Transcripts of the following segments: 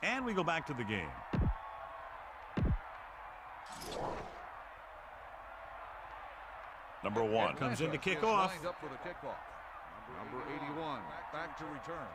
And we go back to the game. Number 1 comes in to kick off. Lined up for the kickoff. Number 81 back to return.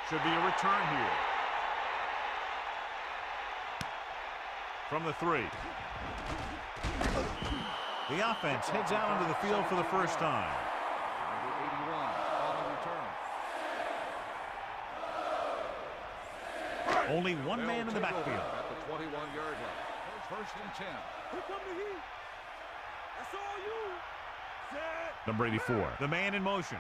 Should be a return here. From the 3. The offense heads out onto the field for the first time. Number 81 on the return. Only one man in the backfield. At the 21-yard line. First and 10. Here come the heat. That's all you. Set. Number 84, the man in motion.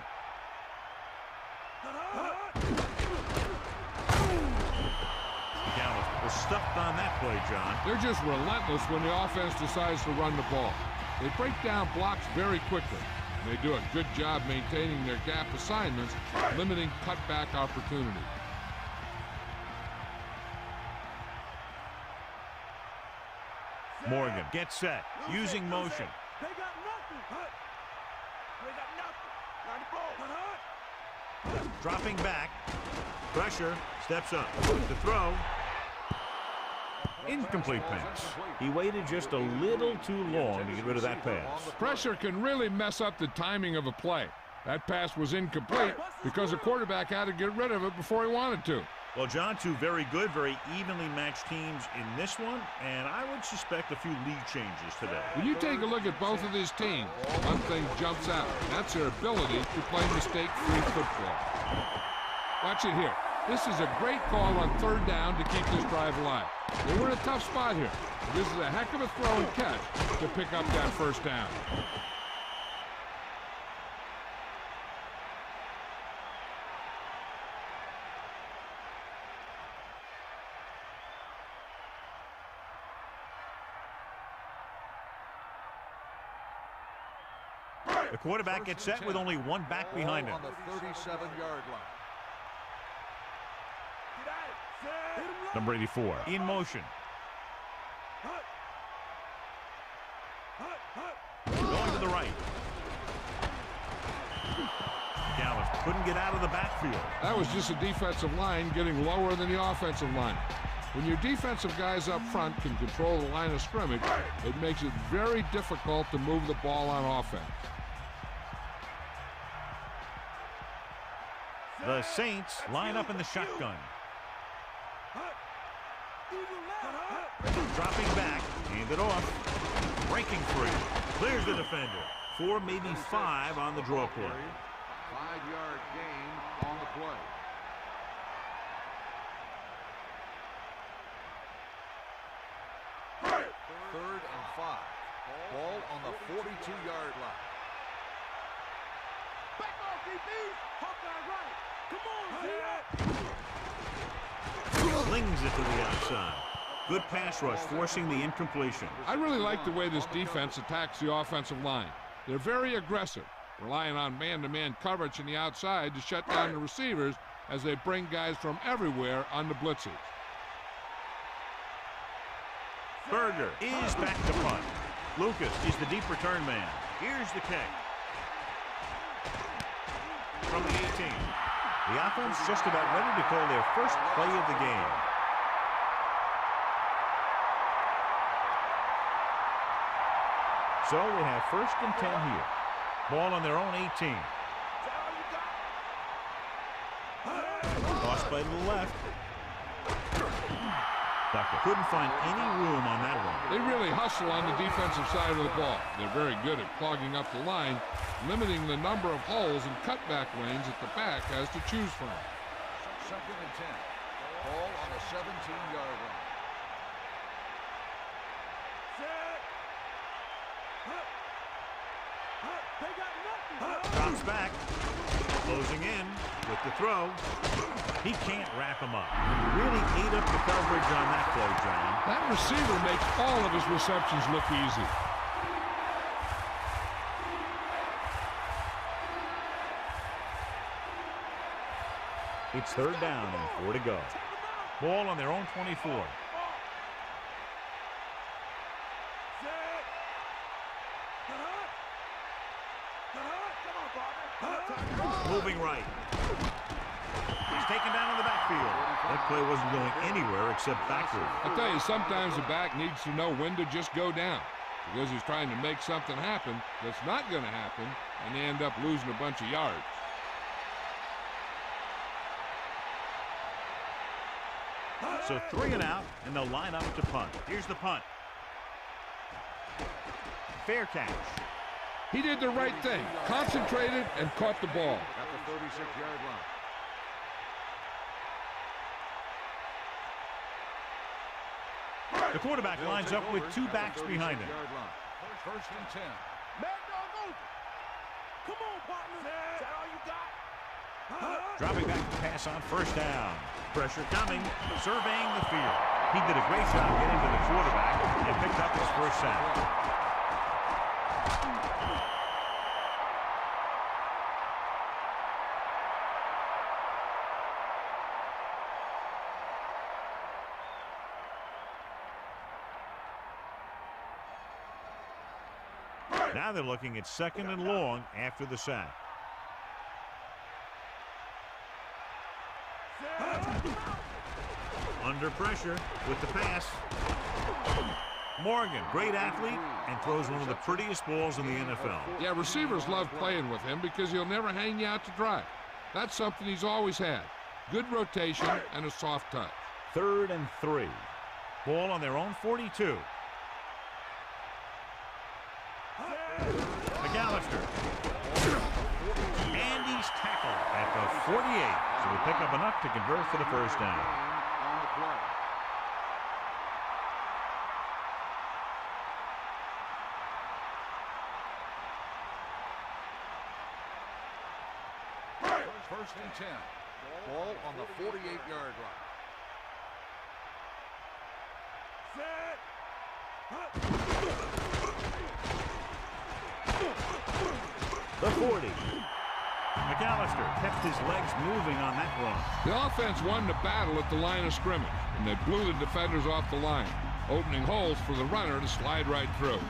Dallas was stuffed on that play, John. They're just relentless when the offense decides to run the ball. They break down blocks very quickly. They do a good job maintaining their gap assignments, limiting cutback opportunities. Morgan gets set, using motion. They got nothing. They got nothing. Got the ball. Dropping back. Pressure. Steps up. To throw. Incomplete pass. He waited just a little too long to get rid of that pass. Pressure can really mess up the timing of a play. That pass was incomplete because the quarterback had to get rid of it before he wanted to. Well, John, two very good, very evenly matched teams in this one, and I would suspect a few lead changes today. When you take a look at both of these teams, one thing jumps out. That's their ability to play mistake-free football. Watch it here. This is a great call on 3rd down to keep this drive alive. They were in a tough spot here. This is a heck of a throw and catch to pick up that 1st down. The quarterback gets set with only one back behind him. On the 37-yard line. Number 84, in motion. Going to the right. Dallas couldn't get out of the backfield. That was just a defensive line getting lower than the offensive line. When your defensive guys up front can control the line of scrimmage, it makes it very difficult to move the ball on offense. The Saints line up in the shotgun. Dropping back, hand it off. Breaking free. Clears the defender. 4, maybe 5 on the draw play. 5-yard gain on the play. Third and 5. Ball on the 42-yard line. Back off, DB. Hawkeye right. Come on, Slings it to the outside. Good pass rush, forcing the incompletion. I really like the way this defense attacks the offensive line. They're very aggressive, relying on man-to-man coverage on the outside to shut down the receivers as they bring guys from everywhere on the blitzes. Berger is back to punt. Lucas is the deep return man. Here's the kick. From the 18. The offense just about ready to call their first play of the game. So they have 1st and 10 here. Ball on their own 18. Toss play to the left. Tucker couldn't find any room on that one. They really hustle on the defensive side of the ball. They're very good at clogging up the line, limiting the number of holes and cutback lanes that the back has to choose from. 2nd and 10. Ball on the 17-yard line. Drops back. Closing in. with the throw. He can't wrap him up. Really ate up the coverage on that play, John. That receiver makes all of his receptions look easy. It's third down and 4 to go. Ball on their own 24. Moving right. He's taken down in the backfield. That play wasn't going anywhere except backward. I tell you, sometimes the back needs to know when to just go down because he's trying to make something happen that's not going to happen, and they end up losing a bunch of yards. So 3 and out, and they'll line up to punt. Here's the punt. Fair catch. He did the right thing, concentrated and caught the ball. At the 36-yard line. The quarterback lines up with 2 backs behind him. First and 10. Man, dog, move. Come on, partner. Is that all you got? Dropping back to pass on first down. Pressure coming, surveying the field. He did a great job getting to the quarterback and picked up his first sack. Now they're looking at second and long after the sack. Under pressure with the pass. Morgan, great athlete, and throws one of the prettiest balls in the NFL. Yeah, receivers love playing with him because he'll never hang you out to dry. That's something he's always had. Good rotation and a soft touch. 3rd and 3. Ball on their own 42. McAllister. And he's tackled at the 48. So we pick up enough to convert for the first down. On the play. First and 10. Ball on the 48-yard line. The 40. McAllister kept his legs moving on that run. The offense won the battle at the line of scrimmage, and they blew the defenders off the line, opening holes for the runner to slide right through.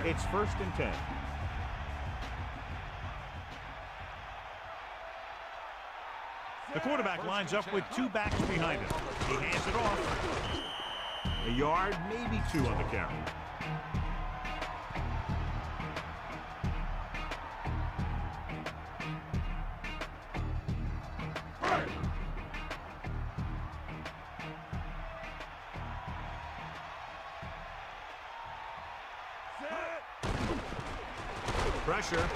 It's 1st and 10. The quarterback lines up with 2 backs behind him. He hands it off. A yard, maybe 2 on the carry. Pressure.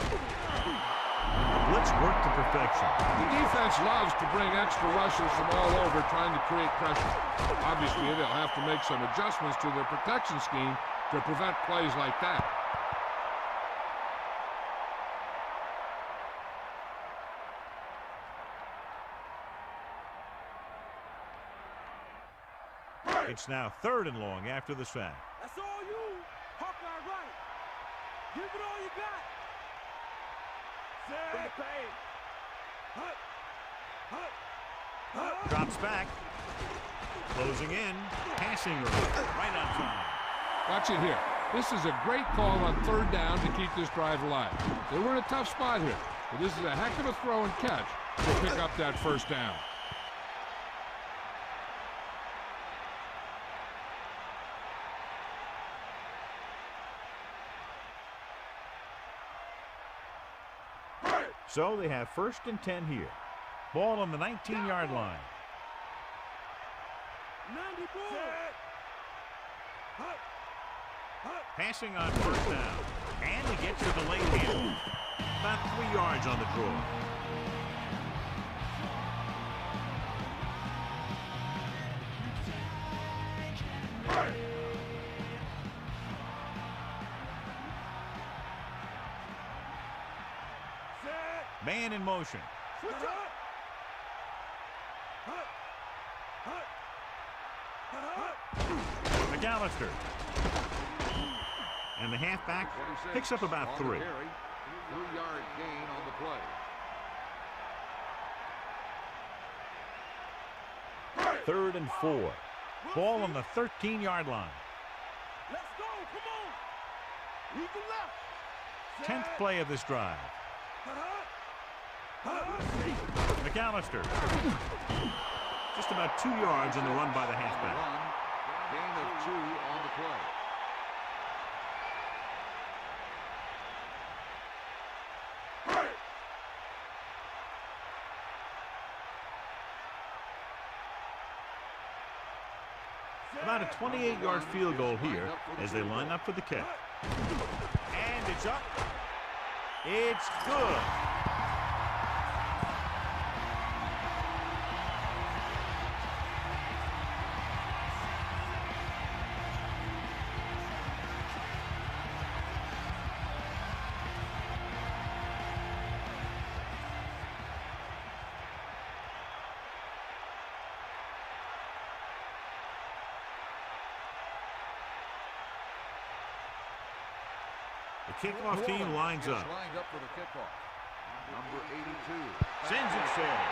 Blitz work to perfection. The defense loves to bring extra rushers from all over trying to create pressure. Obviously, they'll have to make some adjustments to their protection scheme to prevent plays like that. It's now 3rd and long after the sack. That's all you. Hawkeye right. Give it all you got. Drops back. Closing in. Passing right on time. Watch it here. This is a great call on 3rd down to keep this drive alive. They were in a tough spot here, but this is a heck of a throw and catch to pick up that first down. So they have 1st and 10 here. Ball on the 19-yard line. 90 Passing on 1st down. And he gets to the late hand. About 3 yards on the draw. Man in motion. Switch up. McAllister. And the halfback picks up about 3. 3-yard gain on the play. Third and 4. Ball on the 13-yard line. Let's go. Come on. Eagle left. 10th play of this drive. McAllister. Just about 2 yards in the run by the halfback. Gain of 2 on the play. About a 28-yard field goal here as they line up for the kick. And it's up. It's good. The kickoff team lines up. Lined up for the kickoff. Number 82. Sends it sailing.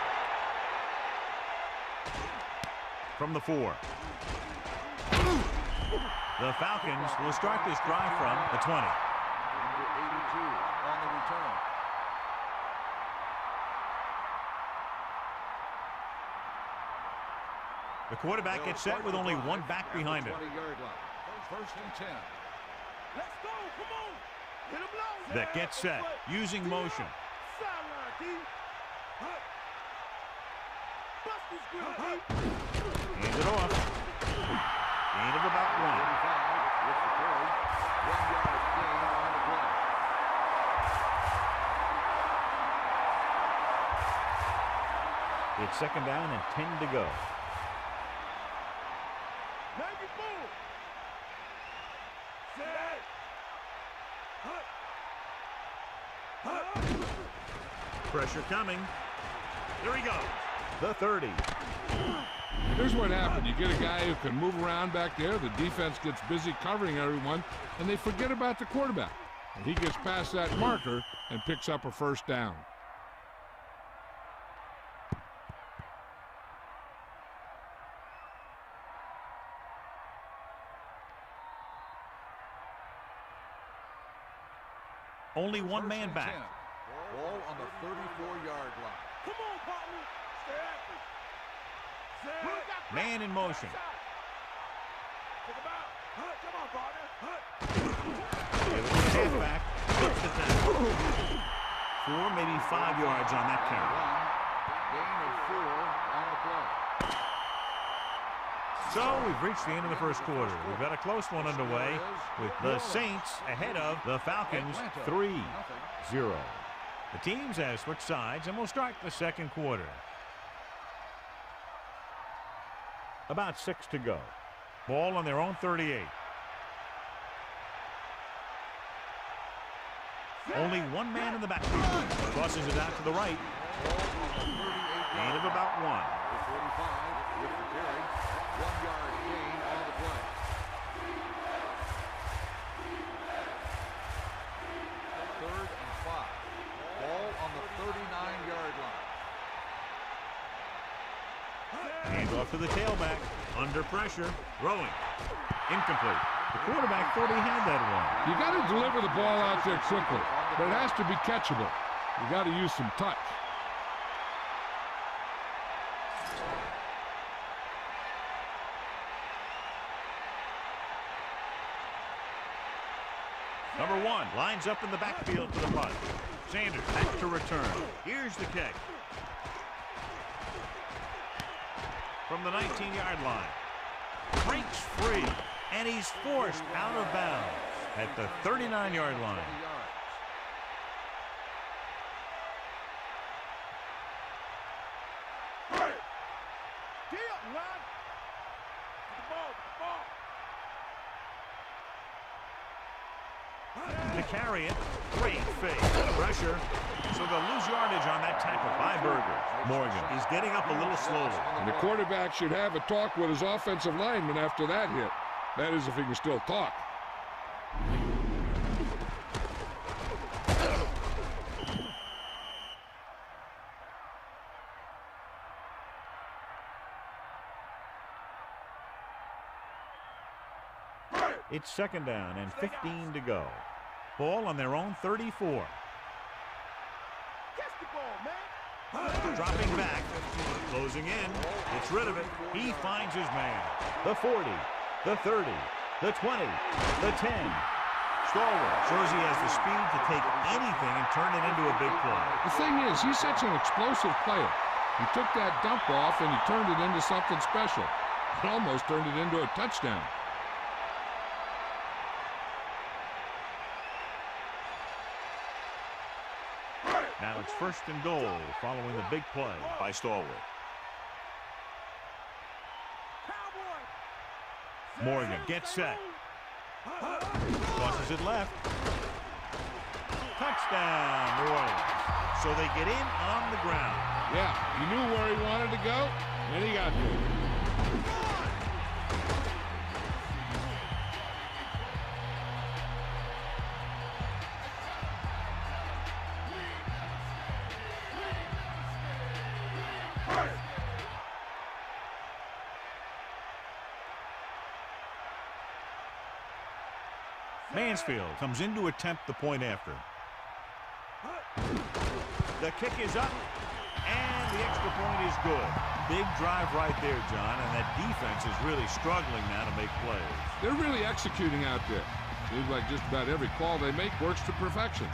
From the 4. The Falcons will start this drive from the 20. Number 82 on the return. The quarterback gets set with only one back behind him. 20-yard line. First and 10. Let's go. Come on. Hit him low. That gets set using motion. Sideline, D. Bust his grip, D. Hands it off. Gain of about 1. 35 with the carry. 1-yard gain on the play. It's second down and 10 to go. Maggie Bull. Set. Pressure coming. There he goes. The 30. Here's what happened. You get a guy who can move around back there. The defense gets busy covering everyone, and they forget about the quarterback. And he gets past that marker and picks up a first down. Only one man back. Ball on the 34-yard line. Come on, partner. Stay active. Set. Man in motion. Take him out. Come on, partner. Halfback puts it down. 4, maybe 5 yards on that carry. Gain of 4 on the play. So we've reached the end of the first quarter. We've got a close one underway with the Saints ahead of the Falcons 3-0. The teams have switched sides and will start the second quarter. About 6 to go. Ball on their own 38. Only one man in the backfield. Crosses it out to the right. Gain of about 1. 45 with the carry. 1-yard gain on the play. Third and 5. Ball on the 39-yard line. Hand off to the tailback. Under pressure. Throwing. Incomplete. The quarterback thought he had that one. You got to deliver the ball out there quickly, but it has to be catchable. You got to use some touch. Number 1 lines up in the backfield for the punt. Sanders back to return. Here's the kick. From the 19-yard line. Breaks free, and he's forced out of bounds at the 39-yard line. To carry it, great fake. Pressure, so they'll lose yardage Morgan is getting up a little slowly. And the quarterback should have a talk with his offensive lineman after that hit. That is, if he can still talk. It's second down and 15 to go. Ball on their own 34. Catch the ball, man. Dropping back, closing in, gets rid of it. He finds his man. The 40, the 30, the 20, the 10. Stalwart shows he has the speed to take anything and turn it into a big play. The thing is, he's such an explosive player. He took that dump off and he turned it into something special. He almost turned it into a touchdown. Now it's first and goal following the big play by Stalwart. Morgan gets set. Tosses it left. Touchdown, New Orleans. So they get in on the ground. Yeah, he knew where he wanted to go, and he got there. Mansfield comes in to attempt the point after. The kick is up, and the extra point is good. Big drive right there, John, and that defense is really struggling now to make plays. They're really executing out there. Seems like just about every call they make works to perfection.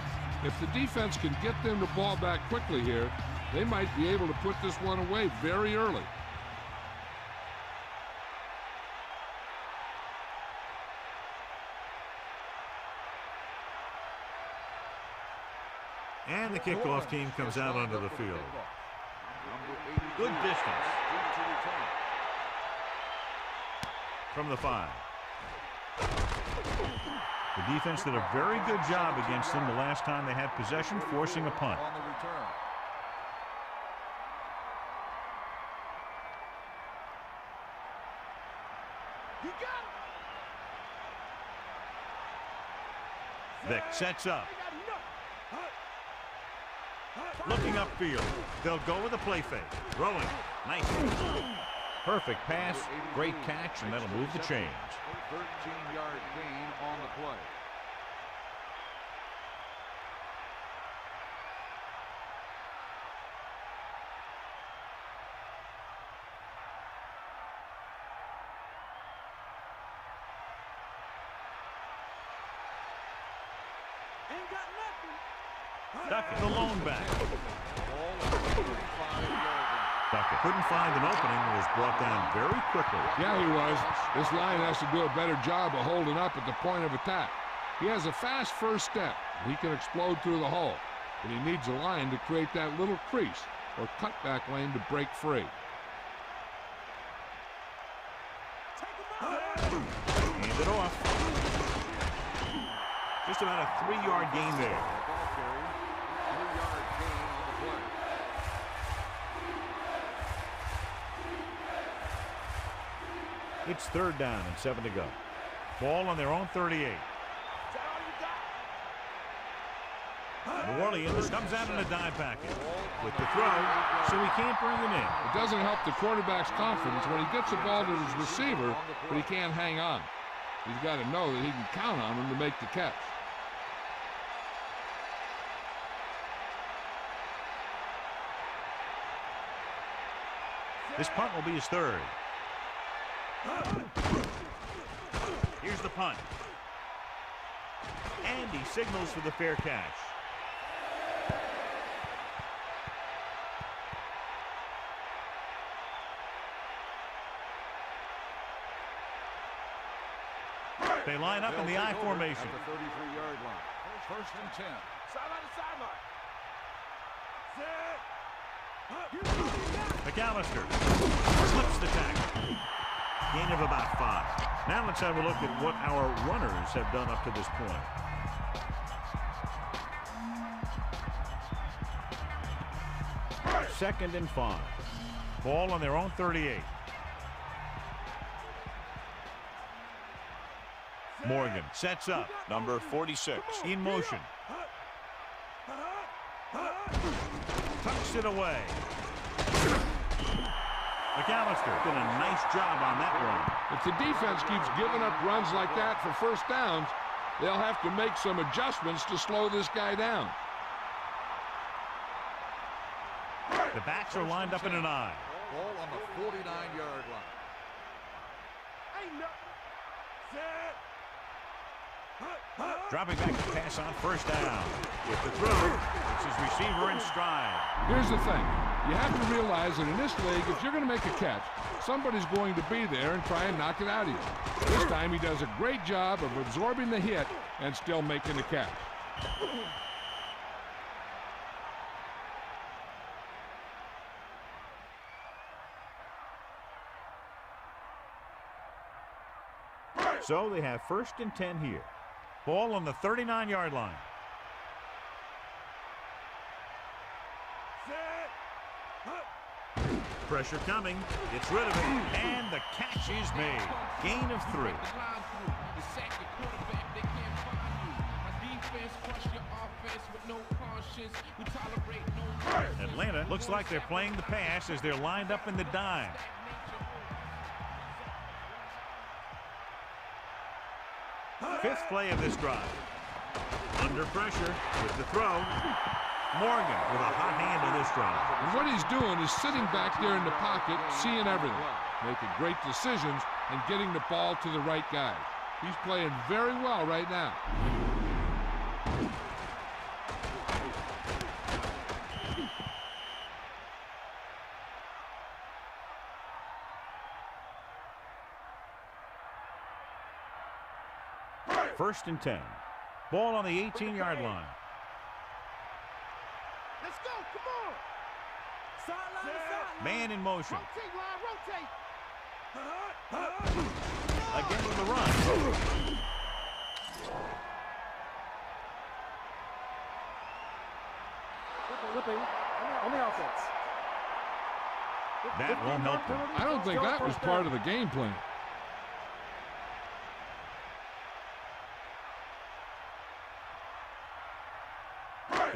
If the defense can get them the ball back quickly here, they might be able to put this one away very early. And the kickoff team comes out onto the field. Good distance. From the 5. The defense did a very good job against them the last time they had possession, forcing a punt. Vick sets up. Looking upfield. They'll go with a play fake. Throwing. Nice. Perfect pass. Great catch, and that'll move the chains. 13-yard gain on the play. Ain't got nothing. Duckett, the lone back. Duckett couldn't find an opening and was brought down very quickly. Yeah, he was. This line has to do a better job of holding up at the point of attack. He has a fast first step. He can explode through the hole. But he needs a line to create that little crease or cutback lane to break free. Hands it off. Just about a 3-yard gain there. It's third down and 7 to go. Ball on their own 38. New Orleans comes out in a dime package with the throw, so he can't bring it in. It doesn't help the quarterback's confidence when he gets the ball to his receiver, but he can't hang on. He's got to know that he can count on him to make the catch. This punt will be his third. Here's the punt. And he signals for the fair catch. They line up in the I formation. At the 33-yard line. First and 10. Sideline to sideline. McAllister slips the tackle. Gain of about 5. Now let's have a look at what our runners have done up to this point. 2nd and 5. Ball on their own 38. Morgan sets up. Number 46. In motion. Tucks it away. McAllister did a nice job on that one. If the defense keeps giving up runs like that for first downs, they'll have to make some adjustments to slow this guy down. The backs are lined up in an I. Ball on the 49-yard line. Ain't nothing. Set. Dropping back to pass on first down. With the throw, it's his receiver in stride. Here's the thing. You have to realize that in this league, if you're going to make a catch, somebody's going to be there and try and knock it out of you. This time he does a great job of absorbing the hit and still making the catch. So they have 1st and 10 here. Ball on the 39-yard line. Pressure coming. Gets rid of it. And the catch is made. Gain of 3. Atlanta looks like they're playing the pass as they're lined up in the dime. Fifth play of this drive. Under pressure with the throw. Morgan with a hot hand on this drive. And what he's doing is sitting back there in the pocket, seeing everything, making great decisions, and getting the ball to the right guy. He's playing very well right now. First and 10. Ball on the 18-yard line. Let's go. Come on. Sideline to sideline. Man in motion. Rotate, line, rotate. Again with the run. Whipping on the offense. That won't help them. I don't think that was part of the game plan.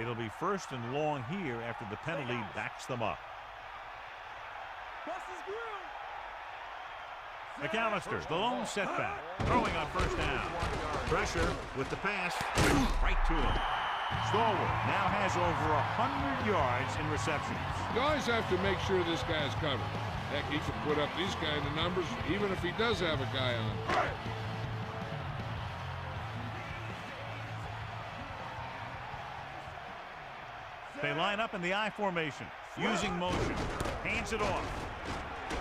It'll be 1st and long here after the penalty backs them up. McAllister's the lone setback. Throwing on first down. Pressure with the pass. Right to him. Stallworth now has over 100 yards in receptions. You always have to make sure this guy's covered. Heck, he can put up these kind of numbers even if he does have a guy on. They line up in the I formation, using motion. Hands it off.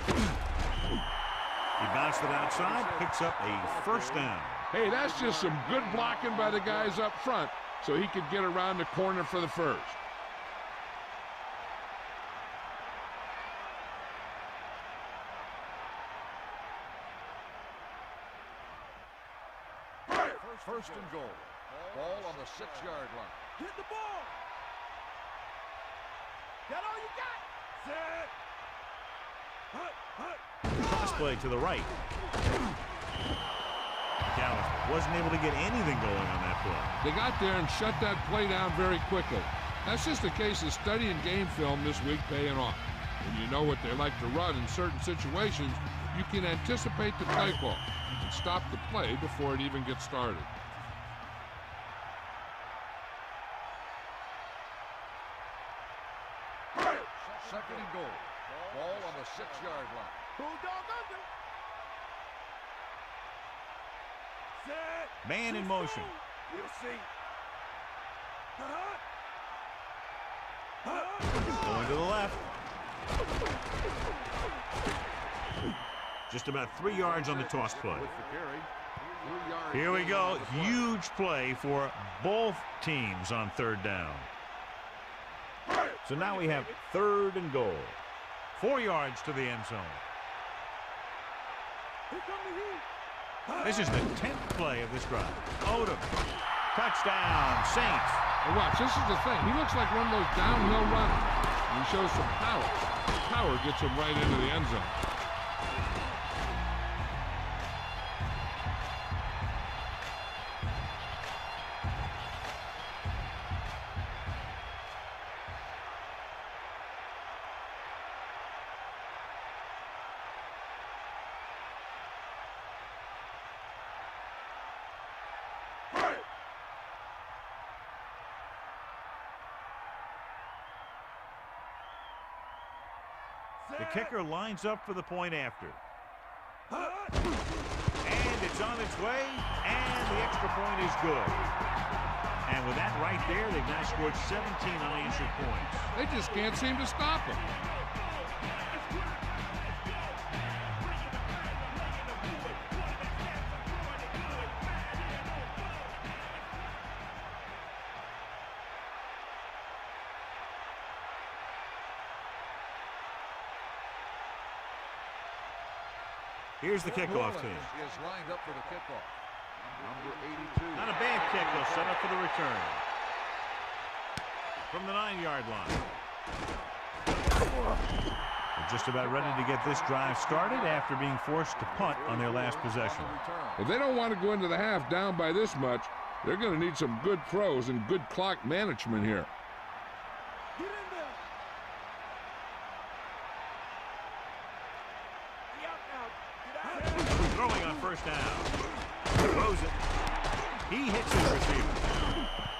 He bounced it outside, picks up a first down. Hey, that's just some good blocking by the guys up front so he could get around the corner for the first. First and goal. Ball on the 6-yard line. Hit the ball. That all you got? Set. Cross play to the right. McAllister wasn't able to get anything going on that play. They got there and shut that play down very quickly. That's just a case of studying game film this week paying off. When you know what they like to run in certain situations, you can anticipate the play call and stop the play before it even gets started. Second and goal. Ball on the 6-yard line. Bulldog under. Set. Man in motion. We'll see. Going to the left. Just about 3 yards on the toss play. With the carry. 3 yards. Here we go. Huge play for both teams on third down. So now we have 3rd and goal. 4 yards to the end zone. This is the 10th play of this drive. Odom. Touchdown, Saints. And watch, this is the thing. He looks like one of those downhill runners. You He shows some power. Power gets him right into the end zone. The kicker lines up for the point after. And it's on its way, and the extra point is good. And with that right there, they've now scored 17 unanswered points. They just can't seem to stop him. Here's the kickoff team. Is lined up for the kickoff. Number 82. Not a bad kick. They'll set up for the return. From the 9-yard line. They're just about ready to get this drive started after being forced to punt on their last possession. If they don't want to go into the half down by this much, they're going to need some good throws and good clock management here. Get in there. Throwing on first down. Throws it. He hits his receiver.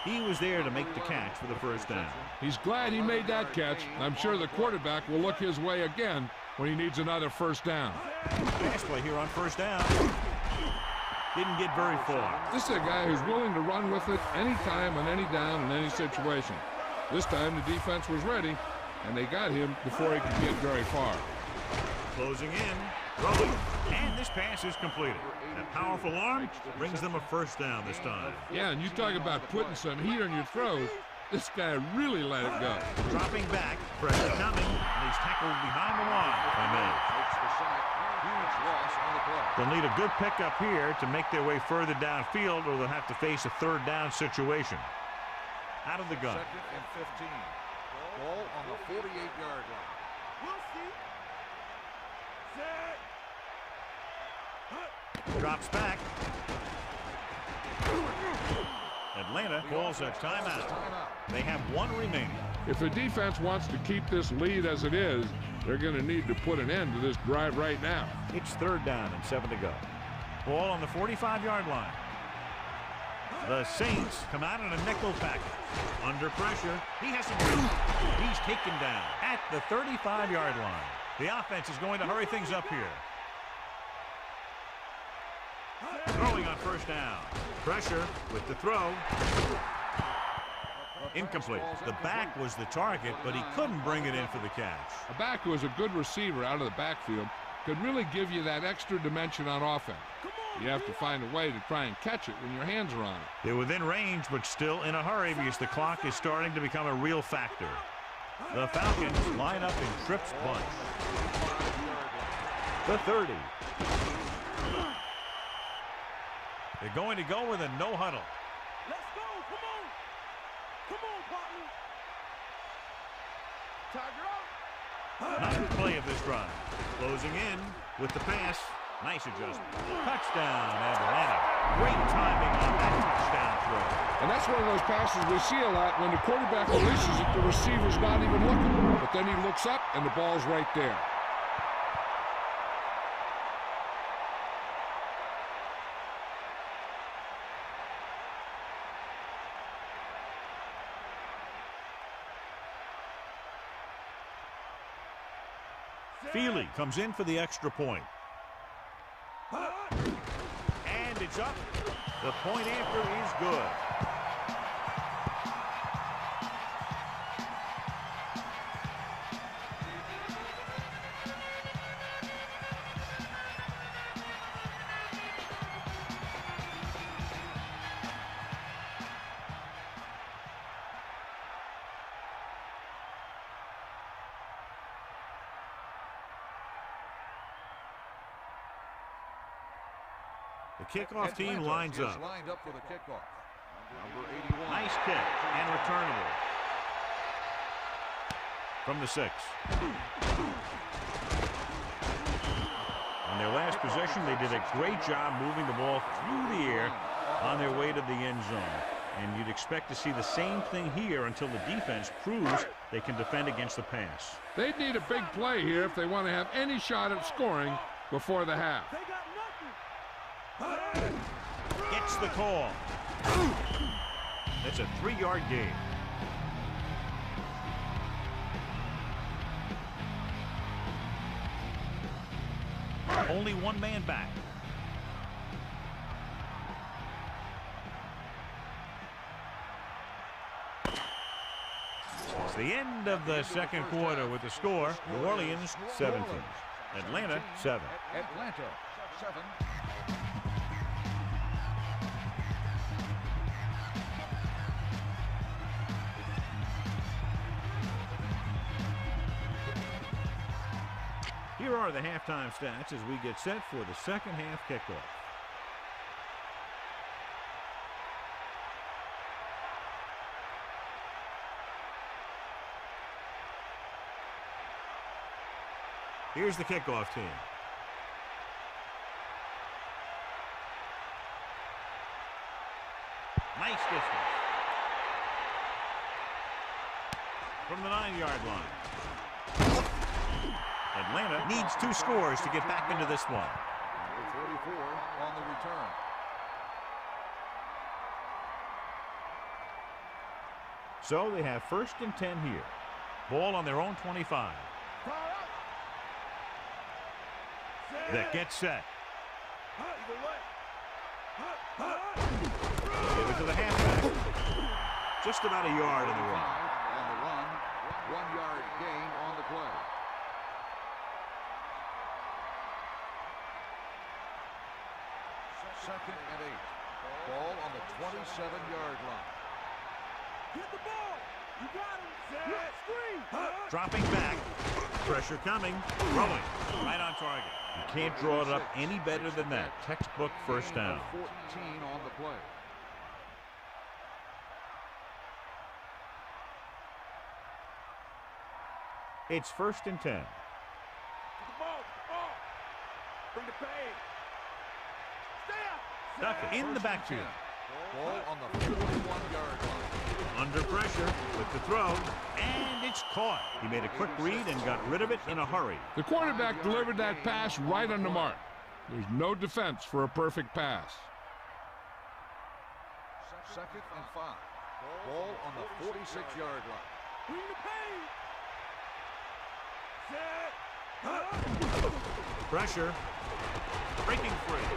He was there to make the catch for the first down. He's glad he made that catch. I'm sure the quarterback will look his way again when he needs another first down. Pass play here on first down. Didn't get very far. This is a guy who's willing to run with it anytime, on any down, in any situation. This time the defense was ready, and they got him before he could get very far. Closing in. Throwing. And this pass is completed. That powerful arm brings them a first down this time. Yeah, and you talk about putting some heat on your throws. This guy really let it go. Dropping back, pressure coming, and he's tackled behind the line by May. Takes the sack. Huge loss on the play. They'll need a good pickup here to make their way further downfield, or they'll have to face a third down situation. Out of the gun. 2nd and 15. Ball on the 48-yard line. We'll see. Set. Drops back. Atlanta calls a timeout. They have one remaining. If the defense wants to keep this lead as it is, they're going to need to put an end to this drive right now. It's third down and 7 to go. Ball on the 45-yard line. The Saints come out in a nickel package. Under pressure. He has some room. He's taken down at the 35-yard line. The offense is going to hurry things up here. Throwing on first down. Pressure with the throw. Incomplete. The back was the target, but he couldn't bring it in for the catch. A back who is a good receiver out of the backfield could really give you that extra dimension on offense. You have to find a way to try and catch it when your hands are on it. They're within range, but still in a hurry because the clock is starting to become a real factor. The Falcons line up in trips bunch. The 30. They're going to go with a no huddle. Let's go. Come on. Come on, partner. Tiger out. Nice play of this drive. Closing in with the pass. Nice adjustment. Touchdown, Atlanta. Great timing on that touchdown throw. And that's one of those passes we see a lot when the quarterback releases it, the receiver's not even looking. But then he looks up and the ball's right there. Feely comes in for the extra point. And it's up. The point after is good. The kickoff team lines up. Lined up for the kickoff. Number 81. Nice kick and returnable. from the 6. On their last possession, they did a great job moving the ball through the air on their way to the end zone. And you'd expect to see the same thing here until the defense proves they can defend against the pass. They'd need a big play here if they want to have any shot at scoring before the half. They got nothing. Gets the call. That's a 3-yard gain. Only one man back. It's the end of the second quarter with the score. New Orleans 17. Atlanta 7. Atlanta 7. Here are the halftime stats as we get set for the second half kickoff. Here's the kickoff team. Nice distance. From the 9-yard line. Atlanta needs 2 scores to get back into this one. Number 44 on the return. So they have 1st and 10 here. Ball on their own 25. That gets set. Give it to the halfback. Just about a yard in the run. On the run, 1-yard gain on the play. Second and 8. Ball on the 27-yard line. Get the ball. You got him. Screen. Dropping back. Pressure coming. Throwing. Right on target. You can't draw it up any better than that. Textbook first down. 14 on the play. It's 1st and 10. Get the ball. Bring the pain. Stay out. Duck in the backfield. Ball on the 41-yard line. Under pressure with the throw. And it's caught. He made a quick read and got rid of it in a hurry. The quarterback delivered that pass right on the mark. There's no defense for a perfect pass. Second and 5. Ball on the 46-yard line. Bring the pain. Pressure. Breaking free.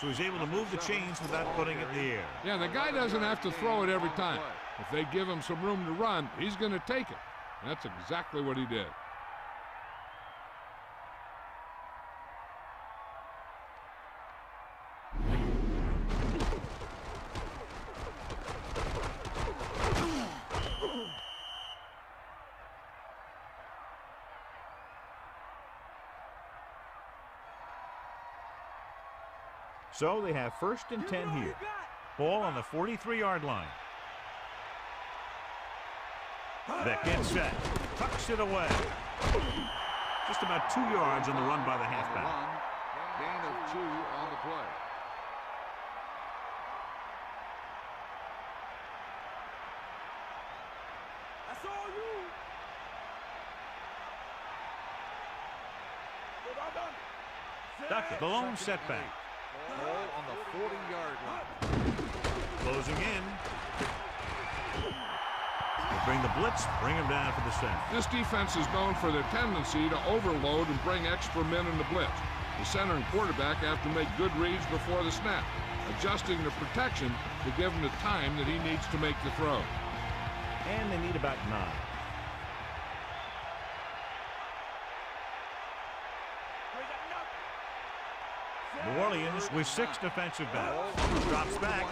So he's able to move the chains without putting it in the air. Yeah, the guy doesn't have to throw it every time. If they give him some room to run, he's going to take it. That's exactly what he did. So they have 1st and 10 here. Ball on the 43-yard line. That gets set. Tucks it away. Just about 2 yards on the run by the halfback. Gain of 2 on the play. That's all you. Duck it. The lone setback. Ball on the 40-yard line. Closing in. They bring the blitz, bring him down for the sack. This defense is known for their tendency to overload and bring extra men in the blitz. The center and quarterback have to make good reads before the snap, adjusting the protection to give him the time that he needs to make the throw. And they need about 9. New Orleans with 6 defensive backs. Drops back.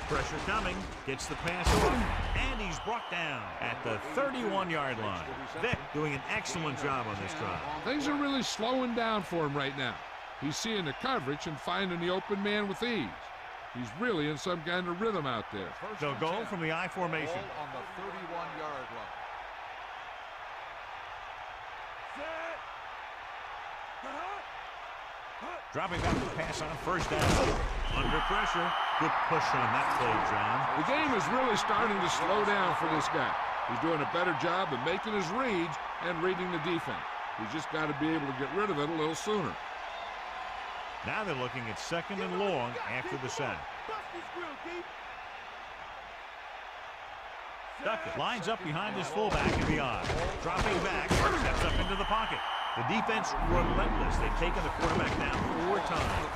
Pressure coming. Gets the pass off. And he's brought down at the 31-yard line. Vic doing an excellent job on this drive. Things are really slowing down for him right now. He's seeing the coverage and finding the open man with ease. He's really in some kind of rhythm out there. They'll go from the I formation. Ball on the 31-yard line. Dropping back to pass on first down. Under pressure. Good push on that play, John. The game is really starting to slow down for this guy. He's doing a better job of making his reads and reading the defense. He's just got to be able to get rid of it a little sooner. Now they're looking at 2nd and long after the sack. Duckett lines up behind his fullback and beyond. Dropping back, steps up into the pocket. The defense relentless. They've taken the quarterback down 4 times.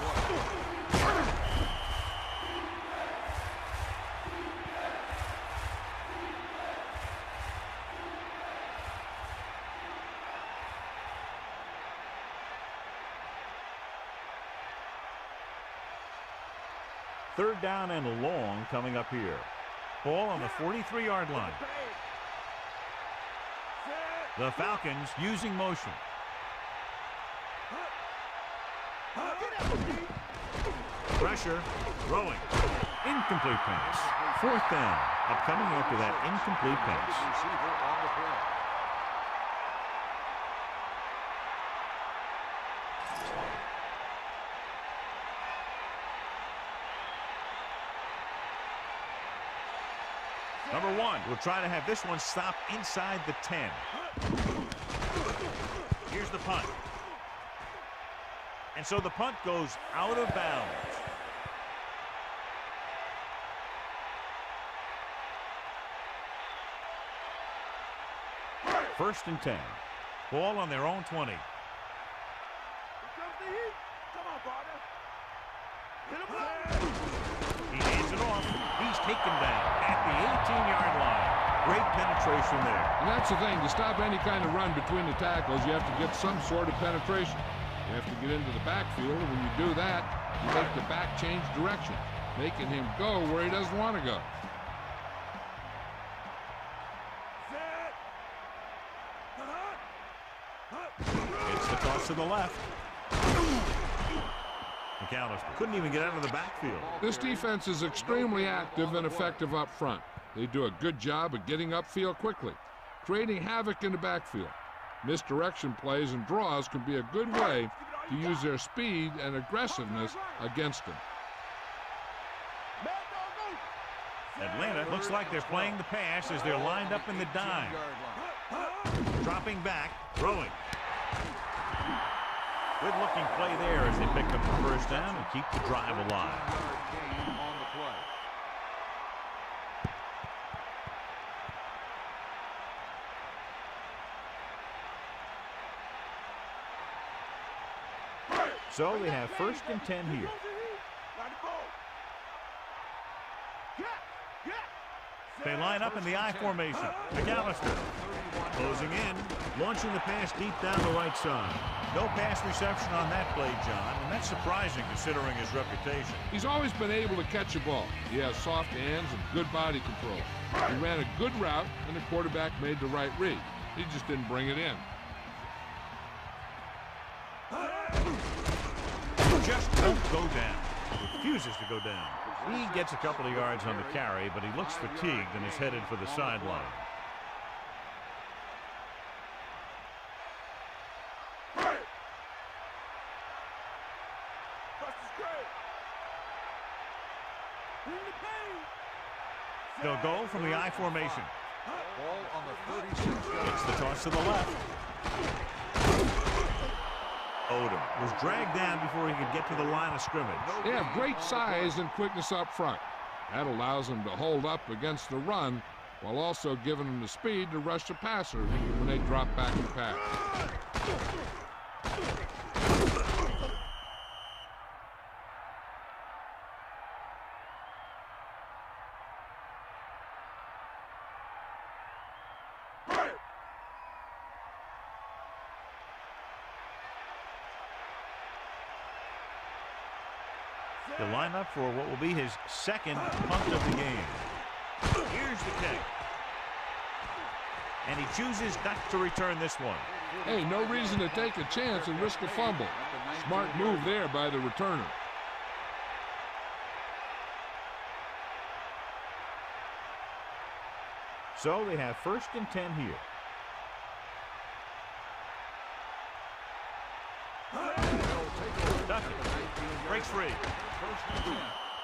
Third down and long coming up here. Ball on the 43-yard line. The Falcons using motion. Pressure, throwing. Incomplete pass. 4th down. Upcoming after that incomplete pass. Number 1 will try to have this one stop inside the 10. Here's the punt. And so the punt goes out of bounds. First and 10. Ball on their own 20. He hands it off. He's taken down at the 18-yard line. Great penetration there. And that's the thing. To stop any kind of run between the tackles, you have to get some sort of penetration. You have to get into the backfield, and when you do that, you make the back change direction, making him go where he doesn't want to go. It's the toss to the left. McAllister couldn't even get out of the backfield. This defense is extremely active and effective up front. They do a good job of getting upfield quickly, creating havoc in the backfield. Misdirection plays and draws can be a good way to use their speed and aggressiveness against them. Atlanta looks like they're playing the pass as they're lined up in the dime. Dropping back, throwing. Good-looking play there as they pick up the first down and keep the drive alive. So they have 1st and 10 here. They line up in the I formation. McAllister closing in, launching the pass deep down the right side. No pass reception on that play, John, and that's surprising considering his reputation. He's always been able to catch a ball. He has soft hands and good body control. He ran a good route, and the quarterback made the right read. He just didn't bring it in. Just won't go down. Refuses to go down. He gets a couple of yards on the carry, but he looks fatigued and is headed for the sideline. They'll go from the I formation. Ball on the 36-yard. It's the toss to the left. Odom was dragged down before he could get to the line of scrimmage. They have great size and quickness up front. That allows them to hold up against the run while also giving them the speed to rush the passer when they drop back and pass. To line up for what will be his 2nd punt of the game. Here's the kick. And he chooses not to return this one. Hey, no reason to take a chance and risk a fumble. Smart move there by the returner. So they have 1st and 10 here. Duckett breaks free.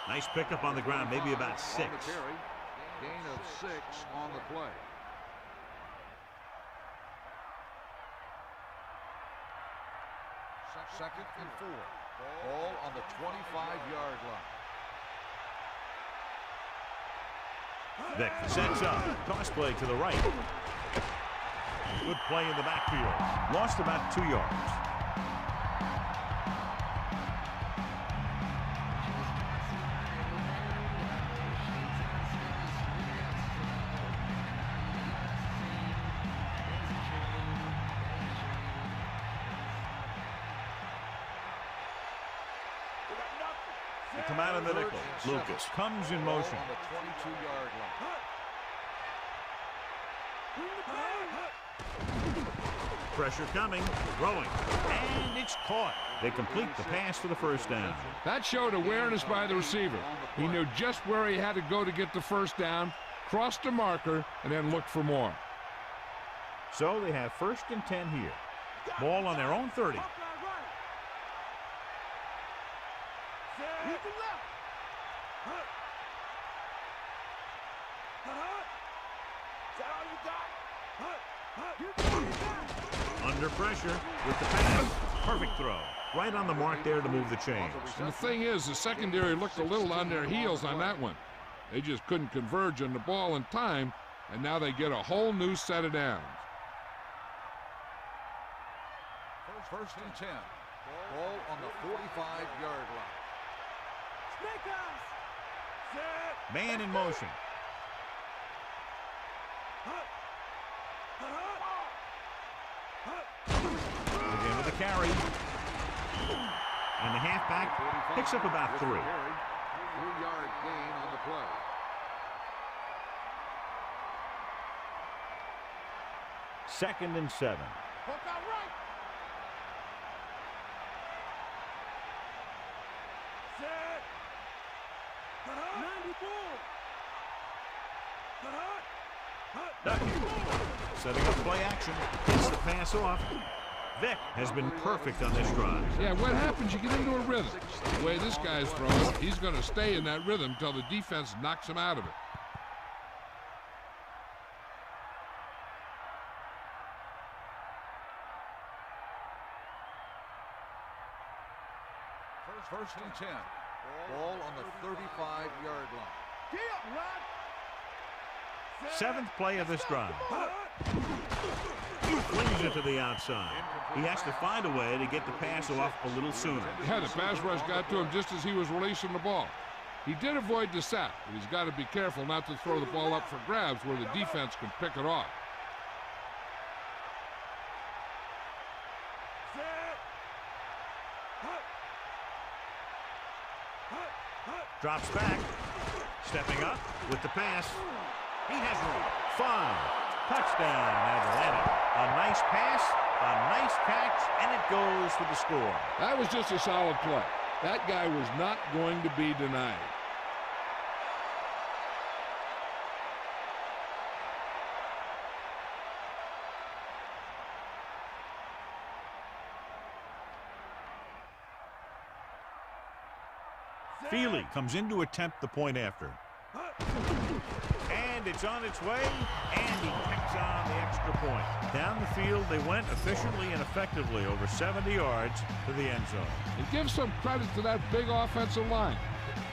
Nice pickup on the ground, maybe about 6. Gain of 6 on the play. Second and 4. Ball on the 25-yard line. Vick sets up. Toss play to the right. Good play in the backfield. Lost about 2 yards. They come out of the nickel. Lucas comes in motion. On the 22-yard line. Pressure coming, throwing, and it's caught. They complete the pass for the first down. That showed awareness by the receiver. He knew just where he had to go to get the first down, crossed a marker, and then looked for more. So they have 1st and 10 here. Ball on their own 30. Under pressure with the pass. Perfect throw. Right on the mark there to move the chains. And the thing is, the secondary looked a little on their heels on that one. They just couldn't converge on the ball in time, and now they get a whole new set of downs. 1st and 10. Ball on the 45-yard line. Man in motion. Again with a carry. And the halfback picks up about 3. 3-yard gain on the play. Second and 7. Setting up play action. Gets the pass off. Vick has been perfect on this drive. Yeah, what happens? You get into a rhythm. The way this guy's throwing, he's going to stay in that rhythm until the defense knocks him out of it. First and 10. Ball on the 35-yard line. 7th play of this drive. Flings it to the outside. He has to find a way to get the pass off a little sooner. Yeah, the pass rush got to him just as he was releasing the ball. He did avoid the sack, but he's got to be careful not to throw the ball up for grabs where the defense can pick it off. Drops back. Stepping up with the pass. He has room. 5. Touchdown, Atlanta. A nice pass, a nice catch, and it goes for the score. That was just a solid play. That guy was not going to be denied. Feely comes in to attempt the point after. And it's on its way, and he picks on the extra point. Down the field, they went efficiently and effectively over 70 yards to the end zone. And give some credit to that big offensive line.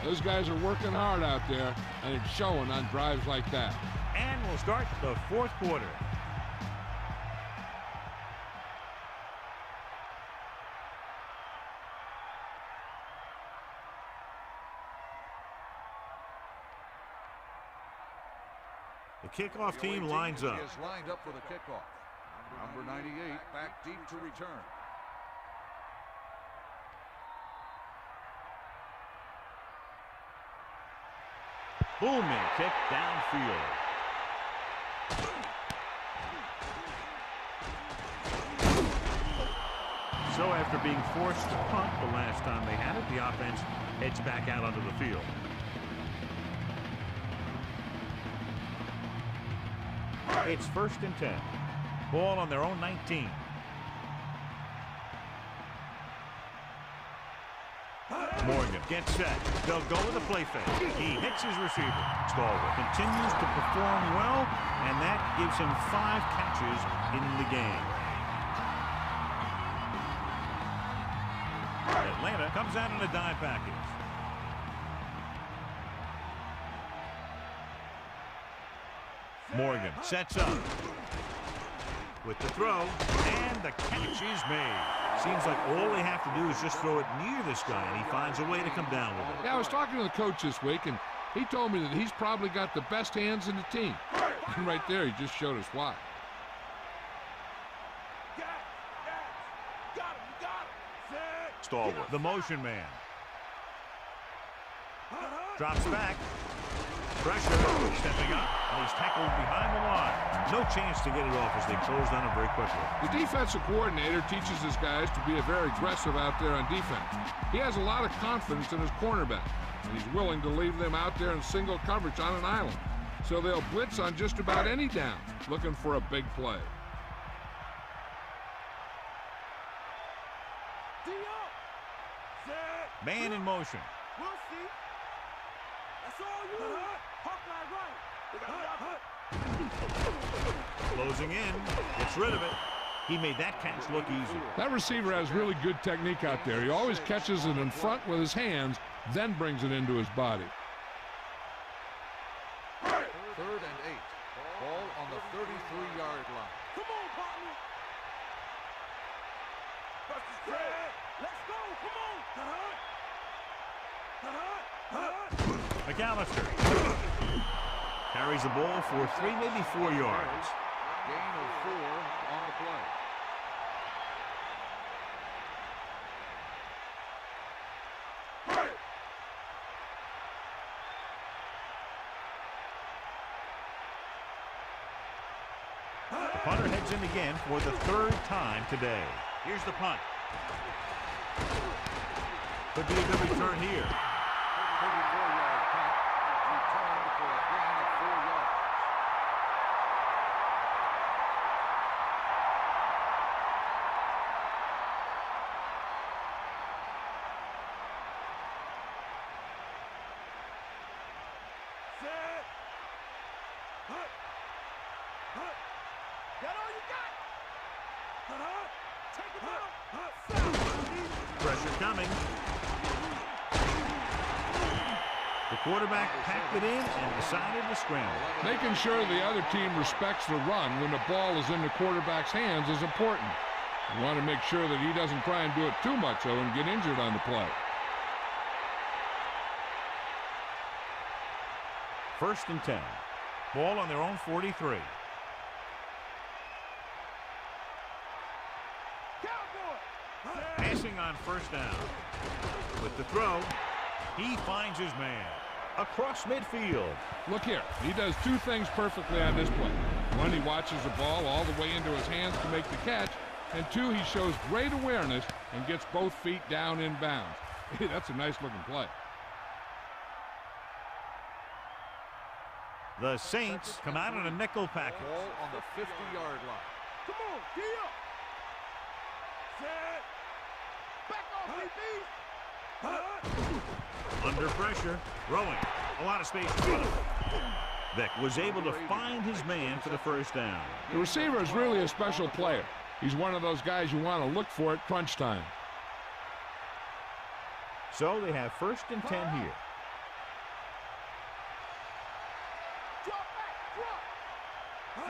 Those guys are working hard out there, and it's showing on drives like that. And we'll start the 4th quarter. The kickoff team lines up. Is lined up for the kickoff. Number 98 back deep to return. Booming kick downfield. So after being forced to punt the last time they had it, the offense heads back out onto the field. It's 1st and 10. Ball on their own 19. Morgan gets set. They'll go with a play fake. He hits his receiver. Stallworth continues to perform well, and that gives him 5 catches in the game. Atlanta comes out in a dime package. Morgan sets up with the throw, and the catch is made. Seems like all they have to do is just throw it near this guy, and he finds a way to come down with it. Yeah, I was talking to the coach this week, and he told me that he's probably got the best hands in the team. And right there, he just showed us why. Stallworth, the motion man. Drops back. Pressure, stepping up, and he's tackled behind the line. No chance to get it off as they closed on him very quickly. The defensive coordinator teaches his guys to be very aggressive out there on defense. He has a lot of confidence in his cornerback, and he's willing to leave them out there in single coverage on an island. So they'll blitz on just about any down, looking for a big play. Man in motion. We'll see. That's all you. Closing in. Gets rid of it. He made that catch look easy. That receiver has really good technique out there. He always catches it in front with his hands, then brings it into his body. 3rd and 8. Ball on the 33-yard line. Come on, partner. Let's go. Come on. McAllister carries the ball for 3, maybe 4 yards. Gain of 4 on the play. The punter heads in again for the 3rd time today. Here's the punt. Could be a good return here. 34-yard punt. Returned for a gain of 4 yards. Got all you got. Take him out. Pressure coming. The quarterback packed it in and decided to scramble. Making sure the other team respects the run when the ball is in the quarterback's hands is important. You want to make sure that he doesn't try and do it too much, though, and get injured on the play. 1st and 10. Ball on their own 43. Passing on 1st down. With the throw, he finds his man across midfield. Look here. He does 2 things perfectly on this play. 1, he watches the ball all the way into his hands to make the catch. And 2, he shows great awareness and gets both feet down in bounds. Hey, that's a nice-looking play. The Saints come out in a nickel package. Ball on the 50-yard line. Come on, gee up. Set. Back off, DB. Under pressure, throwing. A lot of space in front of him. Vick was able to find his man for the 1st down. The receiver is really a special player. He's one of those guys you want to look for at crunch time. So they have 1st and 10 here.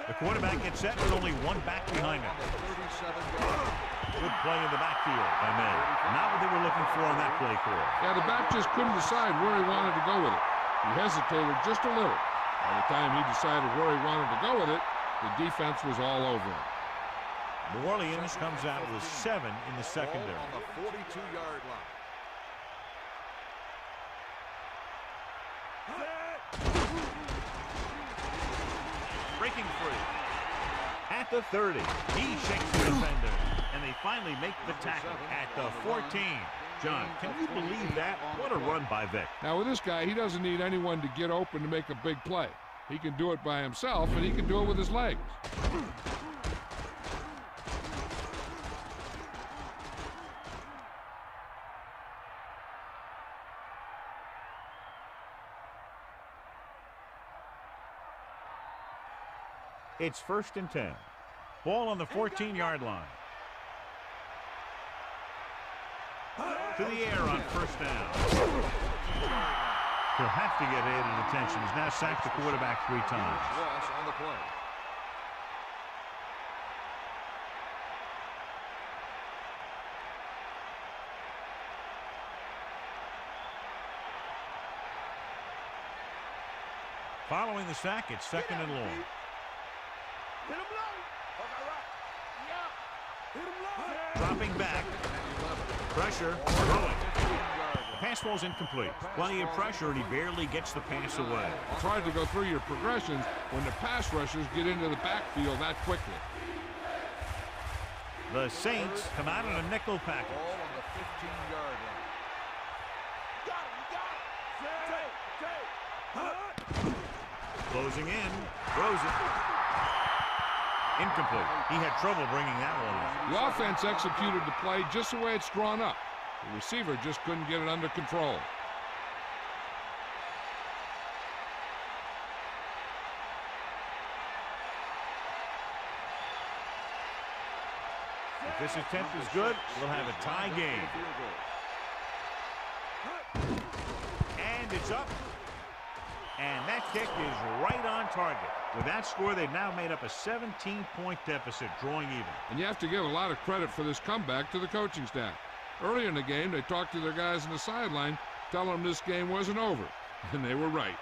The quarterback gets set with only 1 back behind him. Good play in the backfield by May. Not what they were looking for on that play call. Yeah, the back just couldn't decide where he wanted to go with it. He hesitated just a little. By the time he decided where he wanted to go with it, the defense was all over him. New Orleans comes out with 7 in the secondary. Ball on the 42-yard line. Breaking free. At the 30, he shakes the defender, and they finally make the tackle at the 14. John, can you believe that? What a run by Vick. Now with this guy, he doesn't need anyone to get open to make a big play. He can do it by himself, and he can do it with his legs. It's 1st and 10. Ball on the 14-yard line. To the air on 1st down. He'll have to get added attention. He's now sacked the quarterback 3 times. Loss on the play. Following the sack, it's 2nd and long. Hit him low. Yeah. Hit him low. Dropping back. Pressure. Throwing. The pass falls incomplete. Plenty of pressure, and he barely gets the pass away. Tried to go through your progressions when the pass rushers get into the backfield that quickly. The Saints come out in a nickel package. Ball on the 15-yard line. Got him. Take. Closing in. Throws it. Incomplete. He had trouble bringing that one in. The offense executed the play just the way it's drawn up. The receiver just couldn't get it under control. If this attempt is good, we'll have a tie game. And it's up. And that kick is right on target. With that score, they've now made up a 17-point deficit, drawing even. And you have to give a lot of credit for this comeback to the coaching staff. Earlier in the game, they talked to their guys on the sideline, telling them this game wasn't over. And they were right.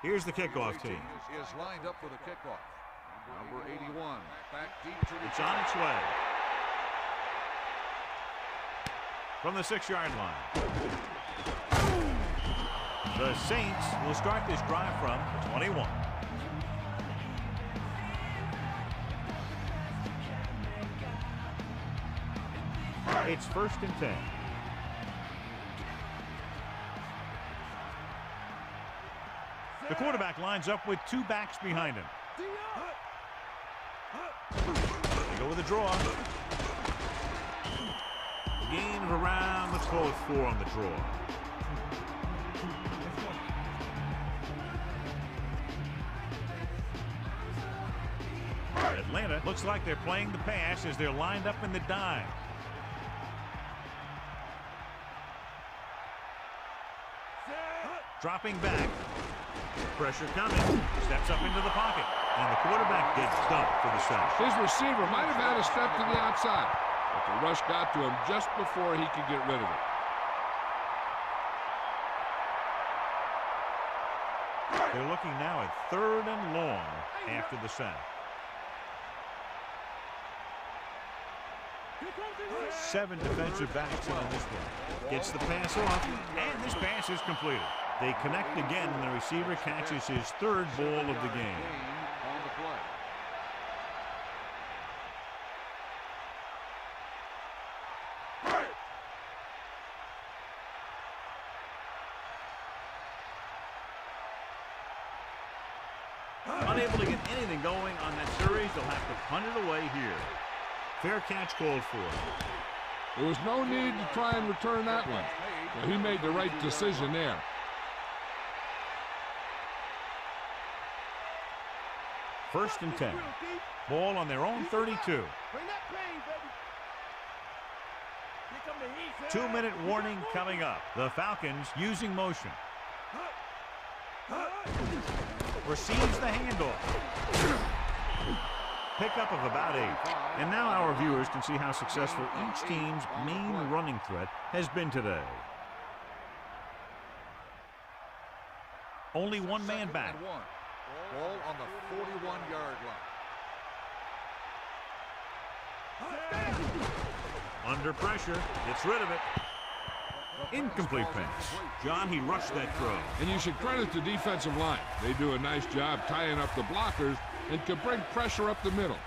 Here's the kickoff team. Is lined up for the kickoff. Number 81, back deep to the... It's on its way. From the 6-yard line. The Saints will start this drive from 21. It's 1st and 10. The quarterback lines up with 2 backs behind him. They go with a draw. Gain of around, let's call it 4 on the draw. Atlanta looks like they're playing the pass as they're lined up in the dime. Dropping back. Pressure coming. Steps up into the pocket. And the quarterback gets dumped for the sack. His receiver might have had a step to the outside, but the rush got to him just before he could get rid of it. They're looking now at 3rd and long after the sack. 7 defensive backs in on this one. Gets the pass off, and this pass is completed. They connect again, and the receiver catches his 3rd ball of the game. On the play. Unable to get anything going on that series, they'll have to punt it away here. Fair catch called for. There was no need to try and return that one. Well, he made the right decision there. First and 10. Ball on their own 32. Bring that pain, baby. Here come the heat. 2-minute warning coming up. The Falcons using motion. Receives the handoff. Pickup of about 8. And now our viewers can see how successful each team's main running threat has been today. Only one man back. Ball on the 41-yard line. Under pressure, gets rid of it. Incomplete pass. John, he rushed that throw. And you should credit the defensive line. They do a nice job tying up the blockers and can bring pressure up the middle.